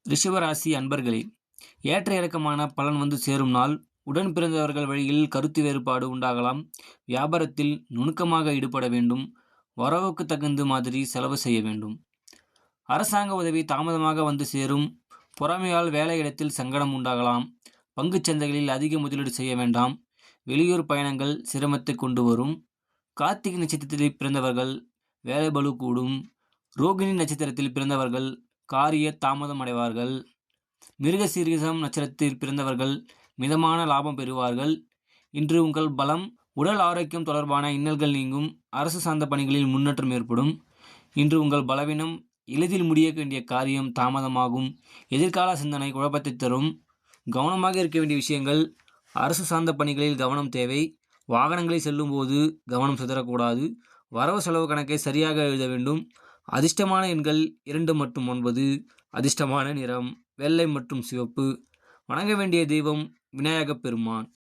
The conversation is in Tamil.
ரிஷபராசி அன்பர்களே, ஏற்ற இறக்கமான பலன் வந்து சேரும் நாள். உடன் பிறந்தவர்கள் வழியில் கருத்து வேறுபாடு உண்டாகலாம். வியாபாரத்தில் நுணுக்கமாக ஈடுபட வேண்டும். வரவுக்கு தகுந்த மாதிரி செலவு செய்ய வேண்டும். அரசாங்க உதவி தாமதமாக வந்து சேரும். பொறாமையால் வேலையிடத்தில் சங்கடம் உண்டாகலாம். பங்குச் சந்தைகளில் அதிக முதலீடு செய்ய வேண்டாம். வெளியூர் பயணங்கள் சிரமத்தை கொண்டு வரும். கார்த்திகை நட்சத்திரத்தில் பிறந்தவர்கள் வேலை பளு கூடும். ரோகிணி நட்சத்திரத்தில் பிறந்தவர்கள் காரிய தாமதம் அடைவார்கள். மிருகசீரிசம் நட்சத்திரத்தில் பிறந்தவர்கள் மிதமான லாபம் பெறுவார்கள். இன்று உங்கள் பலம், உடல் ஆரோக்கியம் தொடர்பான இன்னல்கள் நீங்கும். அரசு சார்ந்த பணிகளில் முன்னேற்றம் ஏற்படும். இன்று உங்கள் பலவீனம், எளிதில் முடிய வேண்டிய காரியம் தாமதமாகும். எதிர்கால சிந்தனை குழப்பத்தை தரும். கவனமாக இருக்க வேண்டிய விஷயங்கள்: அரசு சார்ந்த பணிகளில் கவனம் தேவை. வாகனங்களில் செல்லும் போது கவனம் சிதறக்கூடாது. வரவு செலவு கணக்கை சரியாக எழுத வேண்டும். அதிர்ஷ்டமான எண்கள் 2 மற்றும் 9. அதிர்ஷ்டமான நிறம் வெள்ளை மற்றும் சிவப்பு. வணங்க வேண்டிய தெய்வம் விநாயகப் பெருமான்.